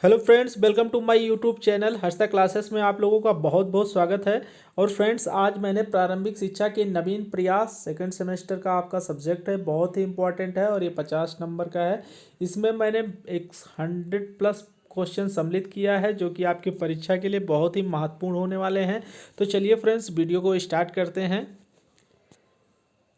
Hello friends, welcome to my YouTube channel Harsha classes में आप लोगों का बहुत बहुत स्वागत है। और फ्रेंड्स, आज मैंने प्रारंभिक शिक्षा के नवीन प्रयास सेकंड सेमेस्टर का आपका सब्जेक्ट है, बहुत ही इंपॉर्टेंट है और ये 50 नंबर का है। इसमें मैंने एक 100+ क्वेश्चन सम्मिलित किया है जो कि आपकी परीक्षा के लिए बहुत ही महत्वपूर्ण होने वाले हैं। तो चलिए फ्रेंड्स, वीडियो को स्टार्ट करते हैं।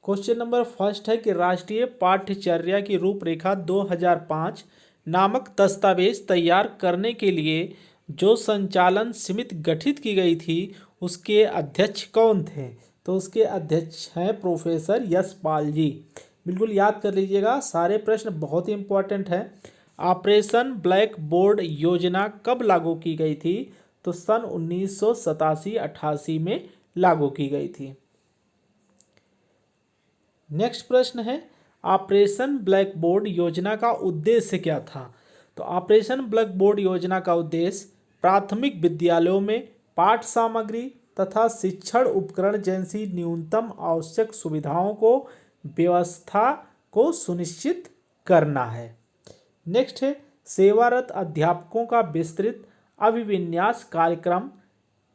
क्वेश्चन नंबर फर्स्ट है कि राष्ट्रीय पाठ्यचर्या की रूपरेखा 2005 नामक दस्तावेज तैयार करने के लिए जो संचालन समिति गठित की गई थी उसके अध्यक्ष कौन थे? तो उसके अध्यक्ष हैं प्रोफेसर यशपाल जी। बिल्कुल याद कर लीजिएगा, सारे प्रश्न बहुत ही इंपॉर्टेंट हैं। ऑपरेशन ब्लैक बोर्ड योजना कब लागू की गई थी? तो सन 1987-88 में लागू की गई थी। नेक्स्ट प्रश्न है, ऑपरेशन ब्लैक बोर्ड योजना का उद्देश्य क्या था? तो ऑपरेशन ब्लैक बोर्ड योजना का उद्देश्य प्राथमिक विद्यालयों में पाठ सामग्री तथा शिक्षण उपकरण जैसी न्यूनतम आवश्यक सुविधाओं को व्यवस्था को सुनिश्चित करना है। नेक्स्ट है, सेवारत अध्यापकों का विस्तृत अभिविन्यास कार्यक्रम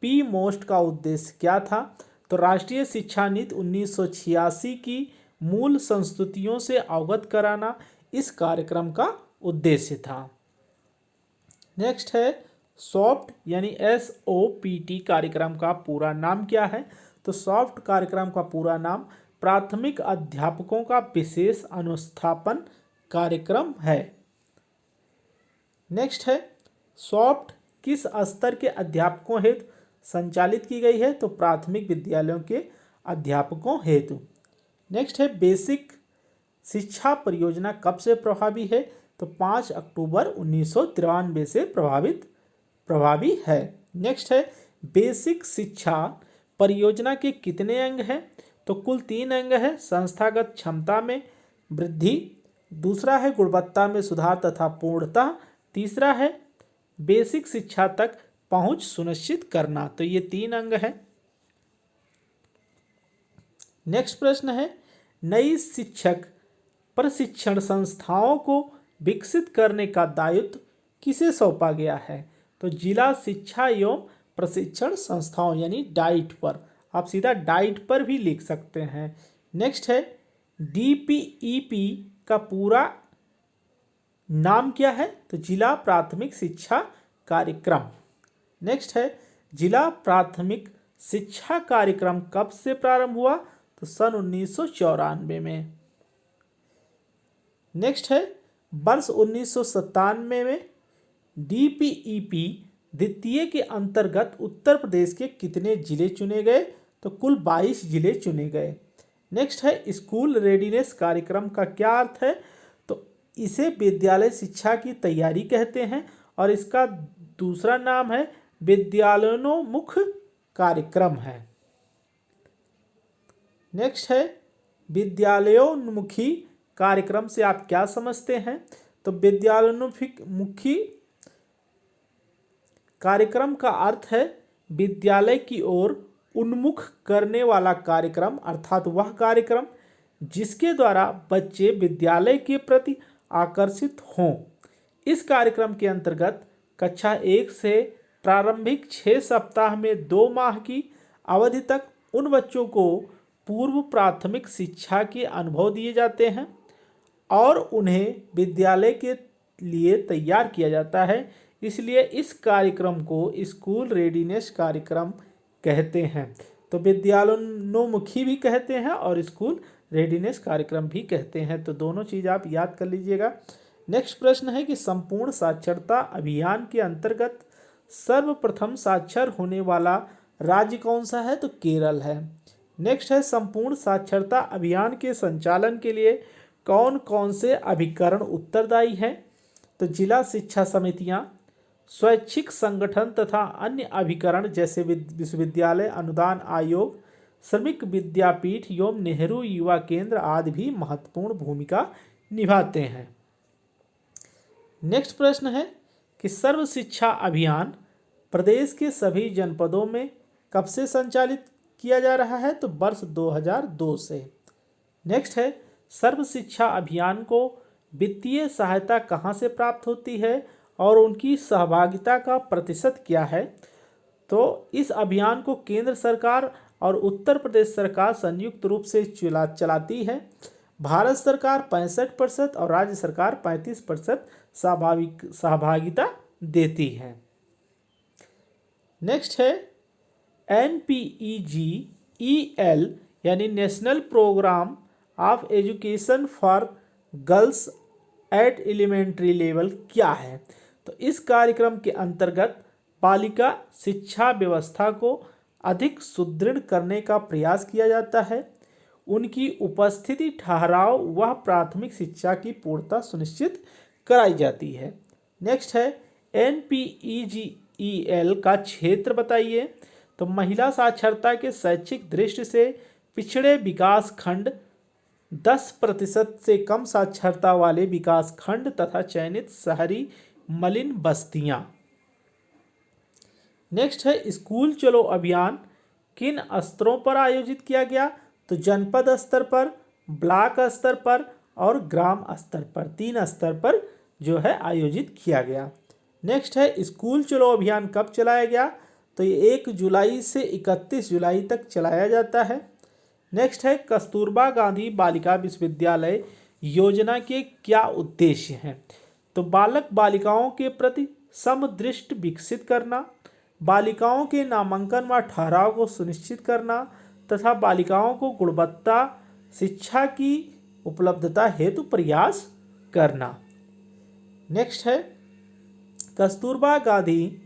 पी मोस्ट का उद्देश्य क्या था? तो राष्ट्रीय शिक्षा नीति 1986 की मूल संस्तुतियों से अवगत कराना इस कार्यक्रम का उद्देश्य था। नेक्स्ट है, सॉफ्ट यानी SOPT कार्यक्रम का पूरा नाम क्या है? तो सॉफ्ट कार्यक्रम का पूरा नाम प्राथमिक अध्यापकों का विशेष अनुस्थापन कार्यक्रम है। नेक्स्ट है, सॉफ्ट किस स्तर के अध्यापकों हेतु संचालित की गई है? तो प्राथमिक विद्यालयों के अध्यापकों हेतु। नेक्स्ट है, बेसिक शिक्षा परियोजना कब से प्रभावी है? तो 5 अक्टूबर 1993 से प्रभावी है। नेक्स्ट है, बेसिक शिक्षा परियोजना के कितने अंग हैं? तो कुल 3 अंग है। संस्थागत क्षमता में वृद्धि, दूसरा है गुणवत्ता में सुधार तथा पूर्णता, तीसरा है बेसिक शिक्षा तक पहुंच सुनिश्चित करना। तो ये 3 अंग हैं। नेक्स्ट प्रश्न है, नई शिक्षक प्रशिक्षण संस्थाओं को विकसित करने का दायित्व किसे सौंपा गया है? तो जिला शिक्षा एवं प्रशिक्षण संस्थाओं यानी डाइट पर, आप सीधा डाइट पर भी लिख सकते हैं। नेक्स्ट है, DPEP का पूरा नाम क्या है? तो जिला प्राथमिक शिक्षा कार्यक्रम। नेक्स्ट है, जिला प्राथमिक शिक्षा कार्यक्रम कब से प्रारंभ हुआ? तो सन 1994 में। नेक्स्ट है, वर्ष 1997 में DPEP द्वितीय के अंतर्गत उत्तर प्रदेश के कितने जिले चुने गए? तो कुल 22 जिले चुने गए। नेक्स्ट है, स्कूल रेडीनेस कार्यक्रम का क्या अर्थ है? तो इसे विद्यालय शिक्षा की तैयारी कहते हैं और इसका दूसरा नाम है विद्यालयोन्मुख कार्यक्रम है। नेक्स्ट है, विद्यालयोन्मुखी कार्यक्रम से आप क्या समझते हैं? तो विद्यालयोन्मुखी कार्यक्रम का अर्थ है विद्यालय की ओर उन्मुख करने वाला कार्यक्रम, अर्थात वह कार्यक्रम जिसके द्वारा बच्चे विद्यालय के प्रति आकर्षित हों। इस कार्यक्रम के अंतर्गत कक्षा 1 से प्रारंभिक 6 सप्ताह में 2 माह की अवधि तक उन बच्चों को पूर्व प्राथमिक शिक्षा के अनुभव दिए जाते हैं और उन्हें विद्यालय के लिए तैयार किया जाता है। इसलिए इस कार्यक्रम को स्कूल रेडीनेस कार्यक्रम कहते हैं। तो विद्यालयोन्मुखी भी कहते हैं और स्कूल रेडीनेस कार्यक्रम भी कहते हैं। तो दोनों चीज़ आप याद कर लीजिएगा। नेक्स्ट प्रश्न है कि संपूर्ण साक्षरता अभियान के अंतर्गत सर्वप्रथम साक्षर होने वाला राज्य कौन सा है? तो केरल है। नेक्स्ट है, संपूर्ण साक्षरता अभियान के संचालन के लिए कौन कौन से अभिकरण उत्तरदायी हैं? तो जिला शिक्षा समितियां, स्वैच्छिक संगठन तथा अन्य अभिकरण जैसे विश्वविद्यालय अनुदान आयोग, श्रमिक विद्यापीठ एवं नेहरू युवा केंद्र आदि भी महत्वपूर्ण भूमिका निभाते हैं। नेक्स्ट प्रश्न है कि सर्व शिक्षा अभियान प्रदेश के सभी जनपदों में कब से संचालित किया जा रहा है? तो वर्ष 2002 से। नेक्स्ट है, सर्व शिक्षा अभियान को वित्तीय सहायता कहाँ से प्राप्त होती है और उनकी सहभागिता का प्रतिशत क्या है? तो इस अभियान को केंद्र सरकार और उत्तर प्रदेश सरकार संयुक्त रूप से चलाती है। भारत सरकार 65% और राज्य सरकार 35% सहभागिता देती है। नेक्स्ट है NPEGEL यानी national programme of education for girls at elementary level क्या है? तो इस कार्यक्रम के अंतर्गत बालिका शिक्षा व्यवस्था को अधिक सुदृढ़ करने का प्रयास किया जाता है। उनकी उपस्थिति, ठहराव व प्राथमिक शिक्षा की पूर्णता सुनिश्चित कराई जाती है। नेक्स्ट है NPEGEL का क्षेत्र बताइए। तो महिला साक्षरता के शैक्षिक दृष्टि से पिछड़े विकास खंड, 10% से कम साक्षरता वाले विकास खंड तथा चयनित शहरी मलिन बस्तियां। नेक्स्ट है स्कूल चलो अभियान किन स्तरों पर आयोजित किया गया? तो जनपद स्तर पर, ब्लॉक स्तर पर और ग्राम स्तर पर, 3 स्तर पर जो है आयोजित किया गया। नेक्स्ट है स्कूल चलो अभियान कब चलाया गया? तो ये 1 जुलाई से 31 जुलाई तक चलाया जाता है। नेक्स्ट है कस्तूरबा गांधी बालिका विश्वविद्यालय योजना के क्या उद्देश्य हैं? तो बालक बालिकाओं के प्रति समदृष्टि विकसित करना, बालिकाओं के नामांकन व ठहराव को सुनिश्चित करना तथा बालिकाओं को गुणवत्ता शिक्षा की उपलब्धता हेतु प्रयास करना। नेक्स्ट है कस्तूरबा गांधी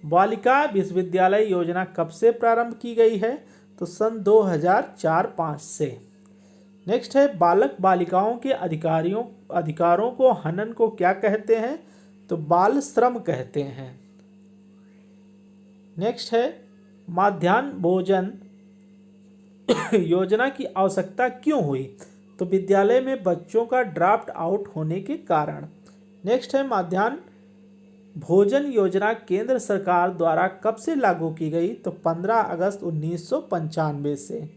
बालिका विश्वविद्यालय योजना कब से प्रारंभ की गई है? तो सन 2004-05 से। नेक्स्ट है बालक बालिकाओं के अधिकारों को हनन को क्या कहते हैं? तो बाल श्रम कहते हैं। नेक्स्ट है मध्याह्न भोजन योजना की आवश्यकता क्यों हुई? तो विद्यालय में बच्चों का ड्रॉप आउट होने के कारण। नेक्स्ट है मध्याह्न भोजन योजना केंद्र सरकार द्वारा कब से लागू की गई? तो 15 अगस्त 1995 से।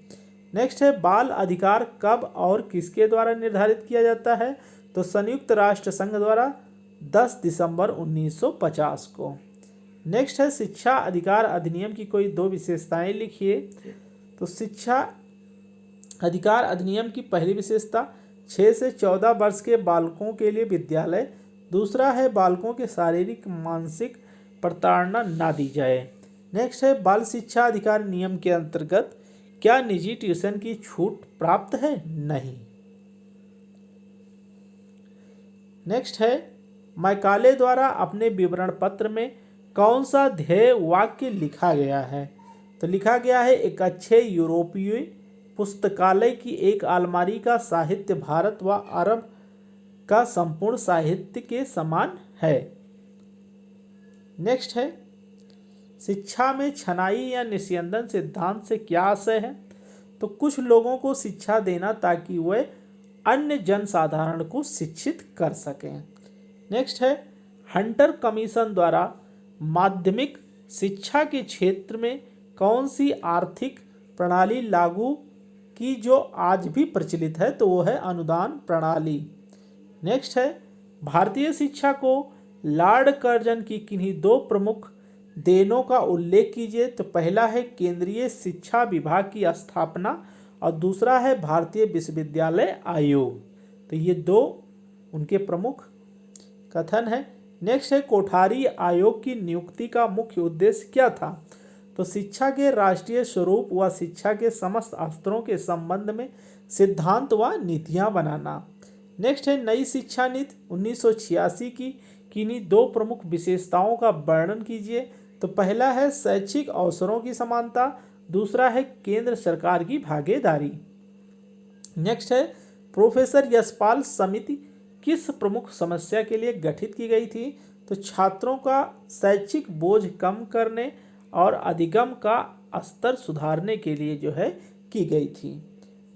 नेक्स्ट है बाल अधिकार कब और किसके द्वारा निर्धारित किया जाता है? तो संयुक्त राष्ट्र संघ द्वारा 10 दिसंबर 1950 को। नेक्स्ट है शिक्षा अधिकार अधिनियम की कोई 2 विशेषताएं लिखिए। तो शिक्षा अधिकार अधिनियम की पहली विशेषता 6 से 14 वर्ष के बालकों के लिए विद्यालय। दूसरा है बालकों के शारीरिक मानसिक प्रताड़ना ना दी जाए। नेक्स्ट है बाल शिक्षा अधिकार नियम के अंतर्गत क्या निजी ट्यूशन की छूट प्राप्त है? नहीं। नेक्स्ट है मैकाले द्वारा अपने विवरण पत्र में कौन सा ध्येय वाक्य लिखा गया है? तो लिखा गया है एक अच्छे यूरोपीय पुस्तकालय की एक अलमारी का साहित्य भारत व अरब का संपूर्ण साहित्य के समान है। नेक्स्ट है शिक्षा में छनाई या निस्यंदन सिद्धांत से क्या आशय है? तो कुछ लोगों को शिक्षा देना ताकि वे अन्य जनसाधारण को शिक्षित कर सकें। नेक्स्ट है हंटर कमीशन द्वारा माध्यमिक शिक्षा के क्षेत्र में कौन सी आर्थिक प्रणाली लागू की जो आज भी प्रचलित है? तो वो है अनुदान प्रणाली। नेक्स्ट है भारतीय शिक्षा को लॉर्ड कर्जन की किन्हीं 2 प्रमुख देनों का उल्लेख कीजिए। तो पहला है केंद्रीय शिक्षा विभाग की स्थापना और दूसरा है भारतीय विश्वविद्यालय आयोग। तो ये 2 उनके प्रमुख कथन है। नेक्स्ट है कोठारी आयोग की नियुक्ति का मुख्य उद्देश्य क्या था? तो शिक्षा के राष्ट्रीय स्वरूप व शिक्षा के समस्त स्तरों के संबंध में सिद्धांत व नीतियां बनाना। नेक्स्ट है नई शिक्षा नीति 1986 की किन्हीं 2 प्रमुख विशेषताओं का वर्णन कीजिए। तो पहला है शैक्षिक अवसरों की समानता, दूसरा है केंद्र सरकार की भागीदारी। नेक्स्ट है प्रोफेसर यशपाल समिति किस प्रमुख समस्या के लिए गठित की गई थी? तो छात्रों का शैक्षिक बोझ कम करने और अधिगम का स्तर सुधारने के लिए जो है की गई थी।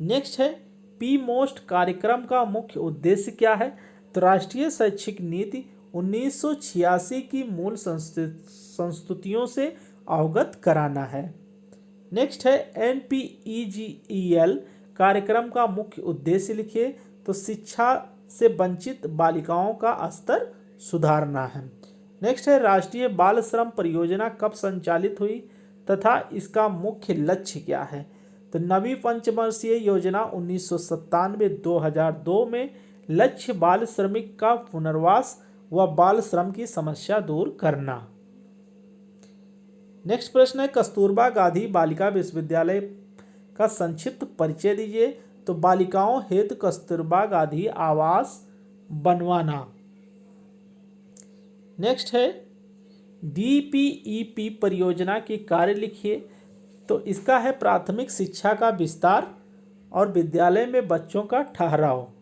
नेक्स्ट है पी मोस्ट कार्यक्रम का मुख्य उद्देश्य क्या है? तो राष्ट्रीय शैक्षिक नीति 1986 की मूल संस्तुतियों से अवगत कराना है। नेक्स्ट है NPEGEL कार्यक्रम का मुख्य उद्देश्य लिखिए। तो शिक्षा से वंचित बालिकाओं का स्तर सुधारना है। नेक्स्ट है राष्ट्रीय बाल श्रम परियोजना कब संचालित हुई तथा इसका मुख्य लक्ष्य क्या है? तो नवी पंचवर्षीय योजना 1997-2002 में लक्ष्य बाल श्रमिक का पुनर्वास व बाल श्रम की समस्या दूर करना। नेक्स्ट प्रश्न है कस्तूरबा गांधी बालिका विश्वविद्यालय का संक्षिप्त परिचय दीजिए। तो बालिकाओं हेतु कस्तूरबा गांधी आवास बनवाना। नेक्स्ट है DPEP परियोजना के कार्य लिखिए। तो इसका है प्राथमिक शिक्षा का विस्तार और विद्यालय में बच्चों का ठहराव।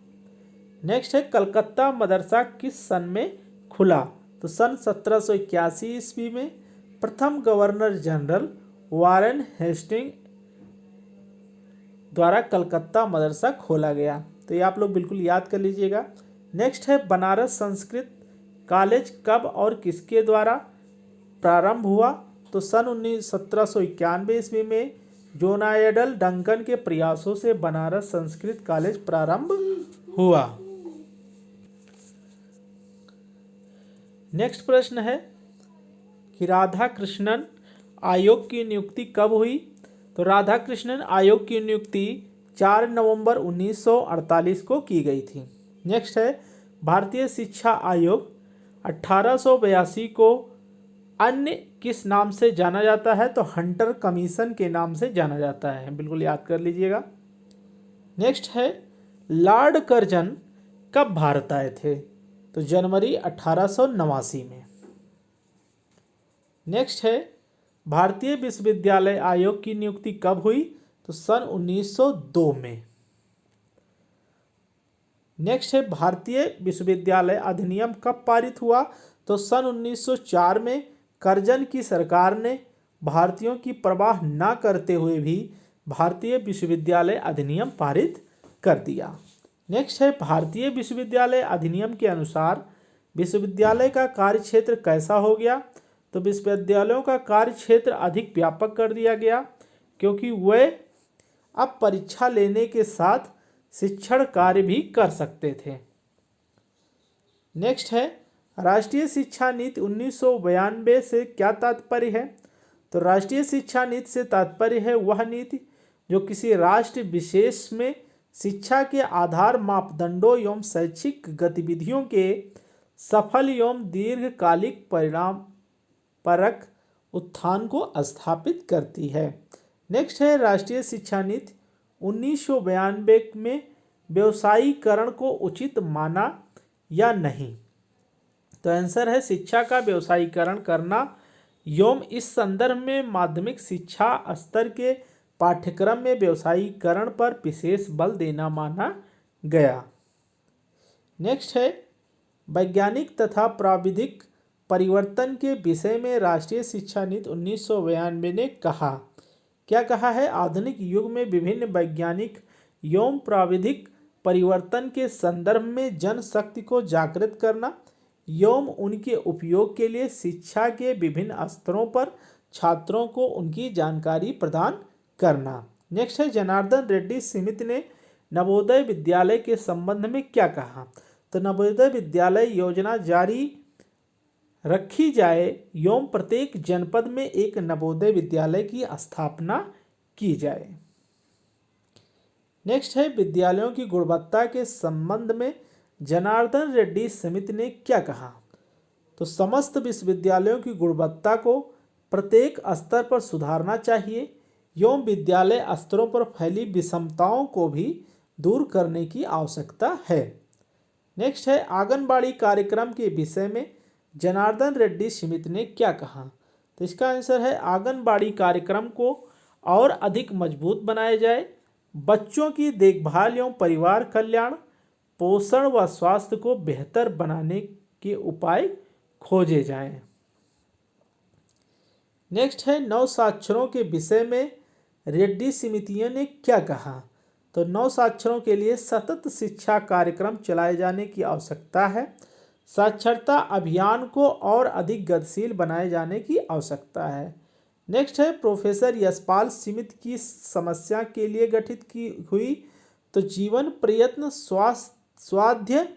नेक्स्ट है कलकत्ता मदरसा किस सन में खुला? तो सन 1781 ईस्वी में प्रथम गवर्नर जनरल वारेन हेस्टिंग द्वारा कलकत्ता मदरसा खोला गया। तो ये आप लोग बिल्कुल याद कर लीजिएगा। नेक्स्ट है बनारस संस्कृत कॉलेज कब और किसके द्वारा प्रारंभ हुआ? तो सन 1791 ईस्वी में जोनायडल डंकन के प्रयासों से बनारस संस्कृत कॉलेज प्रारंभ हुआ। नेक्स्ट प्रश्न है कि राधा कृष्णन आयोग की नियुक्ति कब हुई? तो राधा कृष्णन आयोग की नियुक्ति 4 नवंबर 1948 को की गई थी। नेक्स्ट है भारतीय शिक्षा आयोग 1882 को अन्य किस नाम से जाना जाता है? तो हंटर कमीशन के नाम से जाना जाता है, बिल्कुल याद कर लीजिएगा। नेक्स्ट है लॉर्ड कर्जन कब भारत आए थे? तो जनवरी 1889 में। नेक्स्ट है भारतीय विश्वविद्यालय आयोग की नियुक्ति कब हुई? तो सन 1902 में। नेक्स्ट है भारतीय विश्वविद्यालय अधिनियम कब पारित हुआ? तो सन 1904 में कर्जन की सरकार ने भारतीयों की परवाह न करते हुए भी भारतीय विश्वविद्यालय अधिनियम पारित कर दिया। नेक्स्ट है भारतीय विश्वविद्यालय अधिनियम के अनुसार विश्वविद्यालय का कार्यक्षेत्र कैसा हो गया? तो विश्वविद्यालयों का कार्यक्षेत्र अधिक व्यापक कर दिया गया क्योंकि वे अब परीक्षा लेने के साथ शिक्षण कार्य भी कर सकते थे। नेक्स्ट है राष्ट्रीय शिक्षा नीति 1992 से क्या तात्पर्य है? तो राष्ट्रीय शिक्षा नीति से तात्पर्य है वह नीति जो किसी राष्ट्र विशेष में शिक्षा के आधार मापदंडों एवं शैक्षिक गतिविधियों के सफल एवं दीर्घकालिक परिणाम परक उत्थान को स्थापित करती है। नेक्स्ट है राष्ट्रीय शिक्षा नीति 1992 में व्यवसायीकरण को उचित माना या नहीं? तो आंसर है शिक्षा का व्यवसायीकरण करना एवं इस संदर्भ में माध्यमिक शिक्षा स्तर के पाठ्यक्रम में व्यवसायीकरण पर विशेष बल देना माना गया। नेक्स्ट है वैज्ञानिक तथा प्राविधिक परिवर्तन के विषय में राष्ट्रीय शिक्षा नीति 1992 ने कहा। क्या कहा है? आधुनिक युग में विभिन्न वैज्ञानिक एवं प्राविधिक परिवर्तन के संदर्भ में जनशक्ति को जागृत करना एवं उनके उपयोग के लिए शिक्षा के विभिन्न स्तरों पर छात्रों को उनकी जानकारी प्रदान करना। नेक्स्ट है जनार्दन रेड्डी समिति ने नवोदय विद्यालय के संबंध में क्या कहा? तो नवोदय विद्यालय योजना जारी रखी जाए एवं प्रत्येक जनपद में एक नवोदय विद्यालय की स्थापना की जाए। नेक्स्ट है विद्यालयों की गुणवत्ता के संबंध में जनार्दन रेड्डी समिति ने क्या कहा? तो समस्त विश्वविद्यालयों की गुणवत्ता को प्रत्येक स्तर पर सुधारना चाहिए एवं विद्यालय स्तरों पर फैली विषमताओं को भी दूर करने की आवश्यकता है। नेक्स्ट है आंगनबाड़ी कार्यक्रम के विषय में जनार्दन रेड्डी समिति ने क्या कहा? तो इसका आंसर है आंगनबाड़ी कार्यक्रम को और अधिक मजबूत बनाया जाए, बच्चों की देखभाल एवं परिवार कल्याण, पोषण व स्वास्थ्य को बेहतर बनाने के उपाय खोजे जाएं। नेक्स्ट है नवसाक्षरों के विषय में रेड्डी समितियों ने क्या कहा? तो नवसाक्षरों के लिए सतत शिक्षा कार्यक्रम चलाए जाने की आवश्यकता है, साक्षरता अभियान को और अधिक गतिशील बनाए जाने की आवश्यकता है। नेक्स्ट है प्रोफेसर यशपाल समिति की समस्या के लिए गठित की हुई। तो जीवन प्रयत्न स्वाध्याय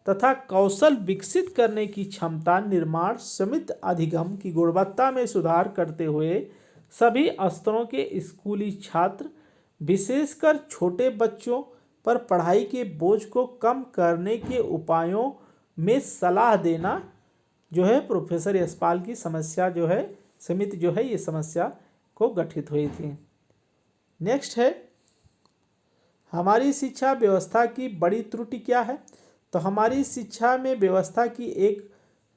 तथा कौशल विकसित करने की क्षमता निर्माण समित अधिगम की गुणवत्ता में सुधार करते हुए सभी स्तरों के स्कूली छात्र विशेषकर छोटे बच्चों पर पढ़ाई के बोझ को कम करने के उपायों में सलाह देना जो है प्रोफेसर यशपाल की समस्या जो है समिति जो है ये समस्या को गठित हुई थी। नेक्स्ट है हमारी शिक्षा व्यवस्था की बड़ी त्रुटि क्या है। तो हमारी शिक्षा में व्यवस्था की एक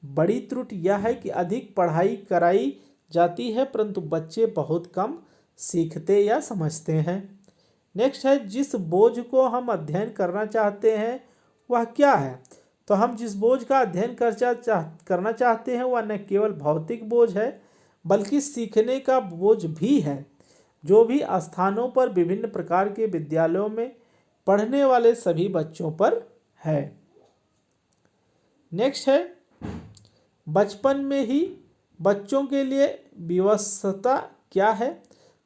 बड़ी त्रुटि यह है कि अधिक पढ़ाई कराई जाती है परंतु बच्चे बहुत कम सीखते या समझते हैं। नेक्स्ट है जिस बोझ को हम अध्ययन करना चाहते हैं वह क्या है। तो हम जिस बोझ का अध्ययन करना चाहते हैं वह न केवल भौतिक बोझ है बल्कि सीखने का बोझ भी है जो भी स्थानों पर विभिन्न प्रकार के विद्यालयों में पढ़ने वाले सभी बच्चों पर है। नेक्स्ट है बचपन में ही बच्चों के लिए व्यवस्था क्या है।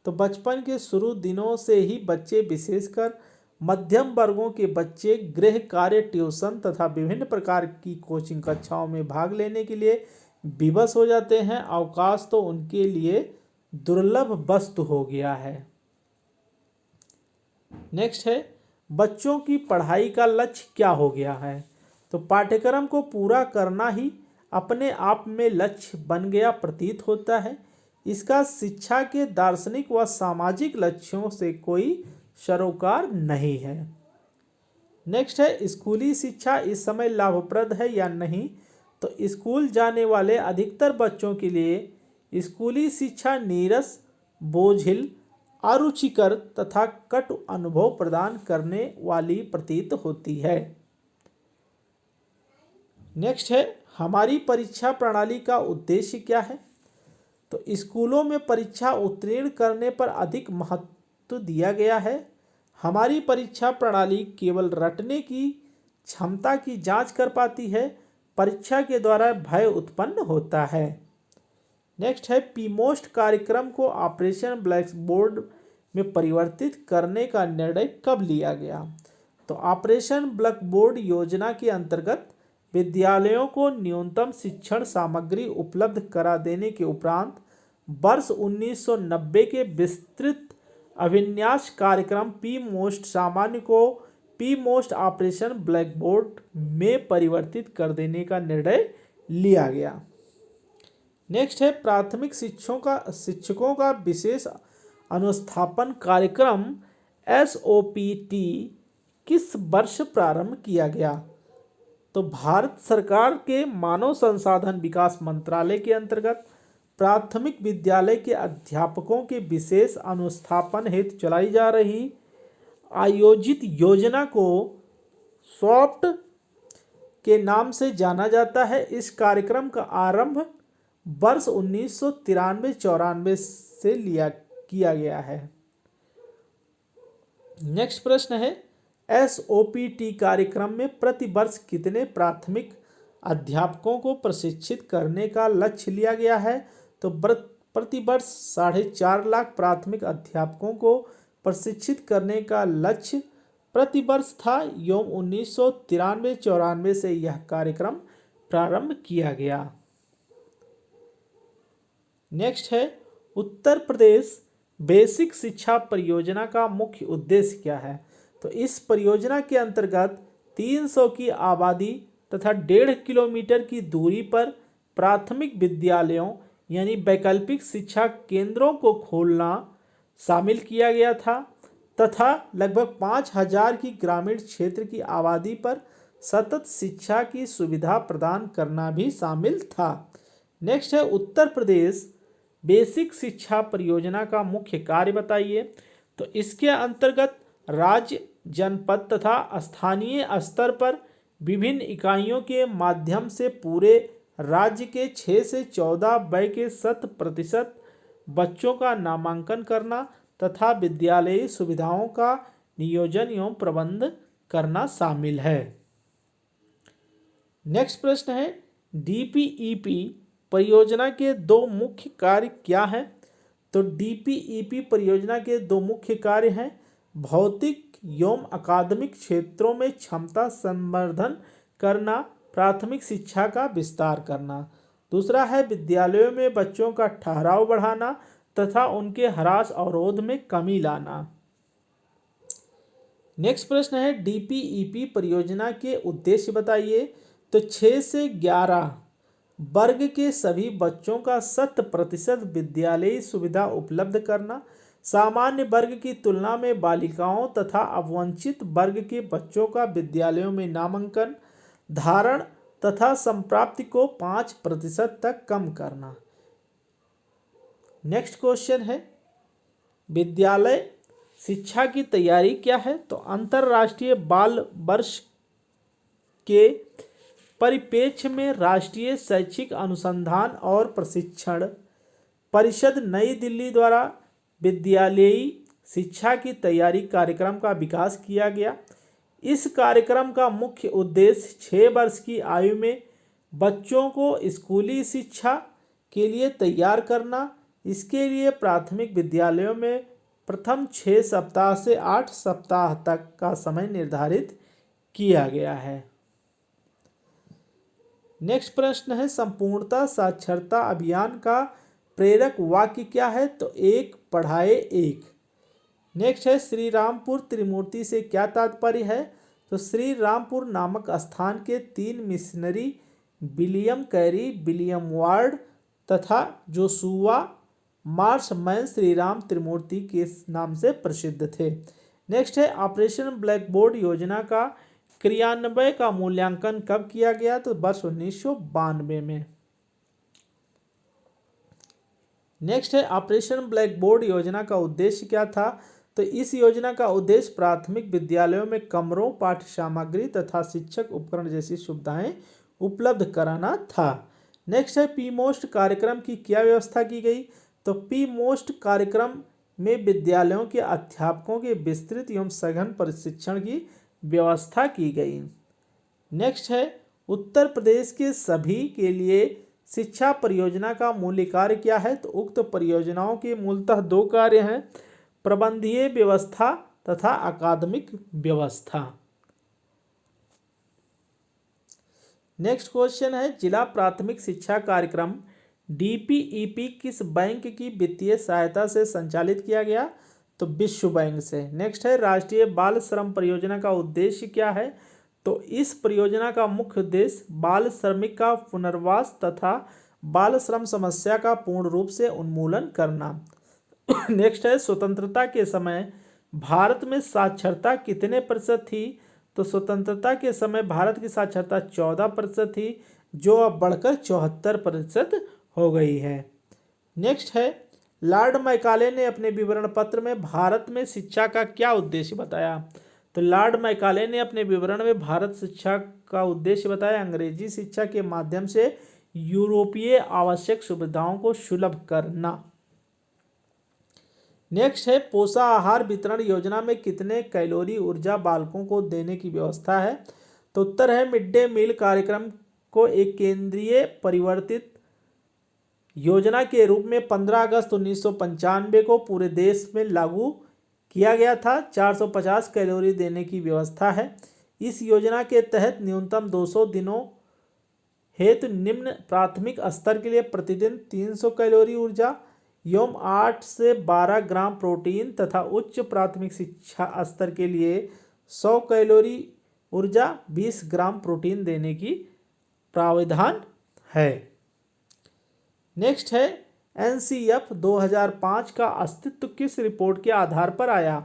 तो बचपन के शुरू दिनों से ही बच्चे विशेषकर मध्यम वर्गों के बच्चे गृह कार्य ट्यूशन तथा विभिन्न प्रकार की कोचिंग कक्षाओं में भाग लेने के लिए विवश हो जाते हैं। अवकाश तो उनके लिए दुर्लभ वस्तु हो गया है। नेक्स्ट है बच्चों की पढ़ाई का लक्ष्य क्या हो गया है। तो पाठ्यक्रम को पूरा करना ही अपने आप में लक्ष्य बन गया प्रतीत होता है। इसका शिक्षा के दार्शनिक व सामाजिक लक्ष्यों से कोई सरोकार नहीं है। नेक्स्ट है स्कूली शिक्षा इस समय लाभप्रद है या नहीं। तो स्कूल जाने वाले अधिकतर बच्चों के लिए स्कूली शिक्षा नीरस, बोझिल, अरुचिकर तथा कटु अनुभव प्रदान करने वाली प्रतीत होती है। नेक्स्ट है हमारी परीक्षा प्रणाली का उद्देश्य क्या है। तो स्कूलों में परीक्षा उत्तीर्ण करने पर अधिक महत्व दिया गया है। हमारी परीक्षा प्रणाली केवल रटने की क्षमता की जांच कर पाती है। परीक्षा के द्वारा भय उत्पन्न होता है। नेक्स्ट है पीमोस्ट कार्यक्रम को ऑपरेशन ब्लैक बोर्ड में परिवर्तित करने का निर्णय कब लिया गया। तो ऑपरेशन ब्लैक बोर्ड योजना के अंतर्गत विद्यालयों को न्यूनतम शिक्षण सामग्री उपलब्ध करा देने के उपरांत वर्ष 1990 के विस्तृत अभिन्यास कार्यक्रम पी मोस्ट सामान्य को P most operation black board में परिवर्तित कर देने का निर्णय लिया गया। नेक्स्ट है प्राथमिक शिक्षकों का विशेष अनुस्थापन कार्यक्रम SOPT किस वर्ष प्रारंभ किया गया। तो भारत सरकार के मानव संसाधन विकास मंत्रालय के अंतर्गत प्राथमिक विद्यालय के अध्यापकों के विशेष अनुस्थापन हेतु चलाई जा रही आयोजित योजना को सॉफ्ट के नाम से जाना जाता है। इस कार्यक्रम का आरंभ वर्ष 1993-94 से किया गया है। नेक्स्ट प्रश्न है SOPT कार्यक्रम में प्रति वर्ष कितने प्राथमिक अध्यापकों को प्रशिक्षित करने का लक्ष्य लिया गया है। तो प्रति वर्ष 4.5 लाख प्राथमिक अध्यापकों को प्रशिक्षित करने का लक्ष्य प्रति वर्ष था एवं 1993-94 से यह कार्यक्रम प्रारंभ किया गया। नेक्स्ट है उत्तर प्रदेश बेसिक शिक्षा परियोजना का मुख्य उद्देश्य क्या है। तो इस परियोजना के अंतर्गत 300 की आबादी तथा 1.5 किलोमीटर की दूरी पर प्राथमिक विद्यालयों यानी वैकल्पिक शिक्षा केंद्रों को खोलना शामिल किया गया था तथा लगभग 5000 की ग्रामीण क्षेत्र की आबादी पर सतत शिक्षा की सुविधा प्रदान करना भी शामिल था। नेक्स्ट है उत्तर प्रदेश बेसिक शिक्षा परियोजना का मुख्य कार्य बताइए। तो इसके अंतर्गत राज्य, जनपद तथा स्थानीय स्तर पर विभिन्न इकाइयों के माध्यम से पूरे राज्य के 6 से 14 व्यय के 100% बच्चों का नामांकन करना तथा विद्यालयी सुविधाओं का नियोजन एवं प्रबंध करना शामिल है। नेक्स्ट प्रश्न है DPEP परियोजना के 2 मुख्य कार्य क्या हैं। तो DPEP परियोजना के 2 मुख्य कार्य हैं भौतिक एवं अकादमिक क्षेत्रों में क्षमता संवर्धन करना, प्राथमिक शिक्षा का विस्तार करना। दूसरा है विद्यालयों में बच्चों का ठहराव बढ़ाना तथा उनके ह्रास अवरोध में कमी लाना। नेक्स्ट प्रश्न है डीपीईपी परियोजना के उद्देश्य बताइए। तो 6 से 11 वर्ग के सभी बच्चों का 100% विद्यालयी सुविधा उपलब्ध करना, सामान्य वर्ग की तुलना में बालिकाओं तथा अवंचित वर्ग के बच्चों का विद्यालयों में नामांकन, धारण तथा संप्राप्ति को 5% तक कम करना। नेक्स्ट क्वेश्चन है विद्यालय शिक्षा की तैयारी क्या है। तो अंतर्राष्ट्रीय बाल वर्ष के परिप्रेक्ष्य में राष्ट्रीय शैक्षिक अनुसंधान और प्रशिक्षण परिषद नई दिल्ली द्वारा विद्यालयी शिक्षा की तैयारी कार्यक्रम का विकास किया गया। इस कार्यक्रम का मुख्य उद्देश्य 6 वर्ष की आयु में बच्चों को स्कूली शिक्षा के लिए तैयार करना। इसके लिए प्राथमिक विद्यालयों में प्रथम 6 सप्ताह से 8 सप्ताह तक का समय निर्धारित किया गया है। नेक्स्ट प्रश्न है संपूर्णता साक्षरता अभियान का प्रेरक वाक्य क्या है। तो एक पढ़ाए एक। नेक्स्ट है श्री रामपुर त्रिमूर्ति से क्या तात्पर्य है। तो श्री रामपुर नामक स्थान के 3 missionary William Carey, William ward तथा जोशुआ मार्शमैन श्री राम त्रिमूर्ति के नाम से प्रसिद्ध थे। नेक्स्ट है ऑपरेशन ब्लैक बोर्ड योजना का क्रियान्वयन का मूल्यांकन कब किया गया। तो वर्ष 1992 में। नेक्स्ट है ऑपरेशन ब्लैक बोर्ड योजना का उद्देश्य क्या था। तो इस योजना का उद्देश्य प्राथमिक विद्यालयों में कमरों, पाठ्य सामग्री तथा शिक्षक उपकरण जैसी सुविधाएं उपलब्ध कराना था। नेक्स्ट है पी मोस्ट कार्यक्रम की क्या व्यवस्था की गई। तो पी मोस्ट कार्यक्रम में विद्यालयों के अध्यापकों के विस्तृत एवं सघन प्रशिक्षण की व्यवस्था की गई। नेक्स्ट है उत्तर प्रदेश के सभी के लिए शिक्षा परियोजना का मूल्य कार्य क्या है। तो उक्त परियोजनाओं के मूलतः 2 कार्य हैं, प्रबंधीय व्यवस्था तथा अकादमिक व्यवस्था। नेक्स्ट क्वेश्चन है जिला प्राथमिक शिक्षा कार्यक्रम डीपीईपी किस बैंक की वित्तीय सहायता से संचालित किया गया। तो विश्व बैंक से। नेक्स्ट है राष्ट्रीय बाल श्रम परियोजना का उद्देश्य क्या है। तो इस परियोजना का मुख्य उद्देश्य बाल श्रमिक का पुनर्वास तथा बाल श्रम समस्या का पूर्ण रूप से उन्मूलन करना। नेक्स्ट है स्वतंत्रता के समय भारत में साक्षरता कितने प्रतिशत थी। तो स्वतंत्रता के समय भारत की साक्षरता 14% थी, जो अब बढ़कर 74% हो गई है। नेक्स्ट है लॉर्ड मैकाले ने अपने विवरण पत्र में भारत में शिक्षा का क्या उद्देश्य बताया। तो लॉर्ड मैकाले ने अपने विवरण में भारत शिक्षा का उद्देश्य बताया अंग्रेजी शिक्षा के माध्यम से यूरोपीय आवश्यक सुविधाओं को सुलभ करना। नेक्स्ट है पोषाहार वितरण योजना में कितने कैलोरी ऊर्जा बालकों को देने की व्यवस्था है। तो उत्तर है मिड डे मील कार्यक्रम को एक केंद्रीय परिवर्तित योजना के रूप में 15 अगस्त 1995 को पूरे देश में लागू किया गया था। 450 कैलोरी देने की व्यवस्था है। इस योजना के तहत न्यूनतम 200 दिनों हेतु निम्न प्राथमिक स्तर के लिए प्रतिदिन 300 कैलोरी ऊर्जा एवं 8 से 12 ग्राम प्रोटीन तथा उच्च प्राथमिक शिक्षा स्तर के लिए 100 कैलोरी ऊर्जा 20 ग्राम प्रोटीन देने की प्रावधान है। नेक्स्ट है एनसीएफ 2005 का अस्तित्व किस रिपोर्ट के आधार पर आया।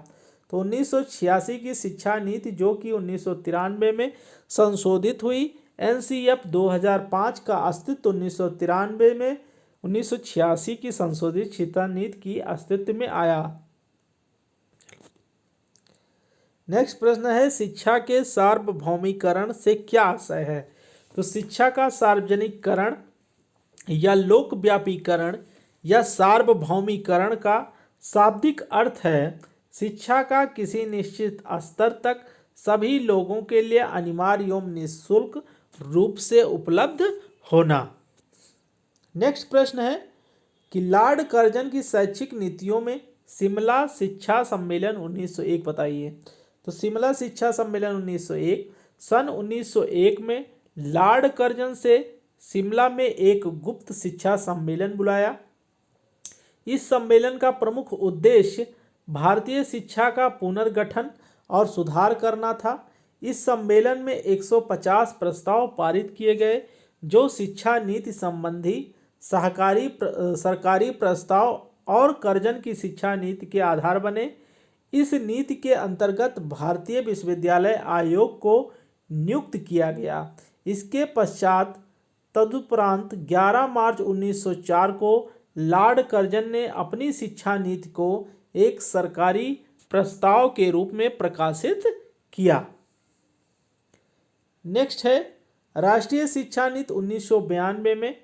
तो 1986 की शिक्षा नीति जो कि 1993 में संशोधित हुई। एनसीएफ 2005 का अस्तित्व 1993 में 1986 की संशोधित शिक्षा नीति की अस्तित्व में आया। नेक्स्ट प्रश्न है शिक्षा के सार्वभौमिकरण से क्या आशय है। तो शिक्षा का सार्वजनिकरण या लोकव्यापीकरण या सार्वभौमिकरण का शाब्दिक अर्थ है शिक्षा का किसी निश्चित स्तर तक सभी लोगों के लिए अनिवार्य एवं निःशुल्क रूप से उपलब्ध होना। नेक्स्ट प्रश्न है कि लॉर्ड कर्जन की शैक्षिक नीतियों में शिमला शिक्षा सम्मेलन 1901 बताइए। तो शिमला शिक्षा सम्मेलन 1901 सन 1901 में लॉर्ड कर्जन से शिमला में एक गुप्त शिक्षा सम्मेलन बुलाया। इस सम्मेलन का प्रमुख उद्देश्य भारतीय शिक्षा का पुनर्गठन और सुधार करना था। इस सम्मेलन में 150 प्रस्ताव पारित किए गए जो शिक्षा नीति संबंधी सरकारी प्रस्ताव और कर्जन की शिक्षा नीति के आधार बने। इस नीति के अंतर्गत भारतीय विश्वविद्यालय आयोग को नियुक्त किया गया। इसके पश्चात तदुपरांत 11 मार्च 1904 को लॉर्ड कर्जन ने अपनी शिक्षा नीति को एक सरकारी प्रस्ताव के रूप में प्रकाशित किया। नेक्स्ट है राष्ट्रीय शिक्षा नीति 1992 में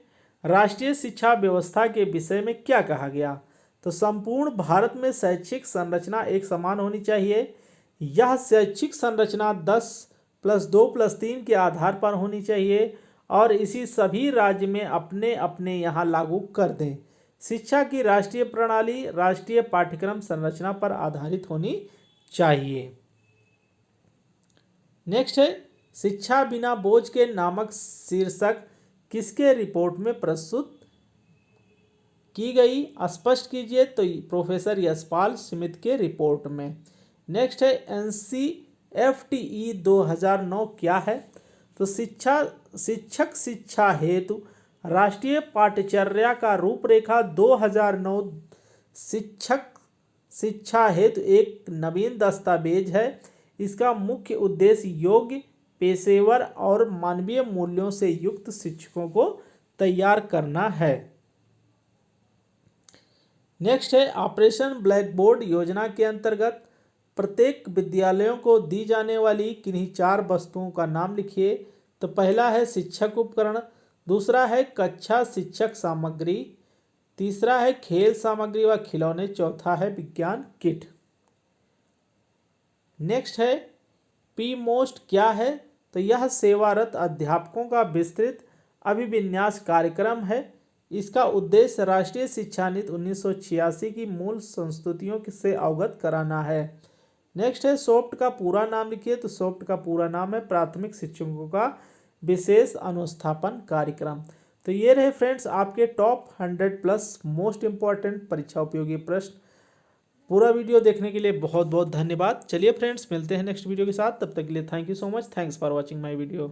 राष्ट्रीय शिक्षा व्यवस्था के विषय में क्या कहा गया? तो संपूर्ण भारत में शैक्षिक संरचना एक समान होनी चाहिए। यह शैक्षिक संरचना 10+2+3 के आधार पर होनी चाहिए और इसी सभी राज्य में अपने अपने यहाँ लागू कर दें। शिक्षा की राष्ट्रीय प्रणाली राष्ट्रीय पाठ्यक्रम संरचना पर आधारित होनी चाहिए। नेक्स्ट है शिक्षा बिना बोझ के नामक शीर्षक किसके रिपोर्ट में प्रस्तुत की गई? स्पष्ट कीजिए। तो प्रोफेसर यशपाल स्मिथ के रिपोर्ट में। नेक्स्ट है NCFTE 2009 क्या है? तो शिक्षक शिक्षा हेतु राष्ट्रीय पाठ्यचर्या का रूपरेखा 2009 शिक्षक शिक्षा हेतु एक नवीन दस्तावेज है। इसका मुख्य उद्देश्य योग्य, पेशेवर और मानवीय मूल्यों से युक्त शिक्षकों को तैयार करना है। नेक्स्ट है ऑपरेशन ब्लैक बोर्ड योजना के अंतर्गत प्रत्येक विद्यालयों को दी जाने वाली किन्हीं 4 वस्तुओं का नाम लिखिए। तो पहला है शिक्षक उपकरण, दूसरा है कक्षा शिक्षक सामग्री, तीसरा है खेल सामग्री व खिलौने, चौथा है विज्ञान किट। नेक्स्ट है PMOST क्या है? तो यह सेवारत अध्यापकों का विस्तृत अभिविन्यास कार्यक्रम है। इसका उद्देश्य राष्ट्रीय शिक्षा नीति 1986 की मूल संस्तुतियों से अवगत कराना है। नेक्स्ट है सॉफ्ट का पूरा नाम लिखिए। तो सॉफ्ट का पूरा नाम है प्राथमिक शिक्षकों का विशेष अनुस्थापन कार्यक्रम। तो ये रहे फ्रेंड्स आपके टॉप 100+ मोस्ट इंपॉर्टेंट परीक्षा उपयोगी प्रश्न। पूरा वीडियो देखने के लिए बहुत बहुत धन्यवाद। चलिए फ्रेंड्स मिलते हैं नेक्स्ट वीडियो के साथ। तब तक के लिए thank you so much. Thanks for watching my video.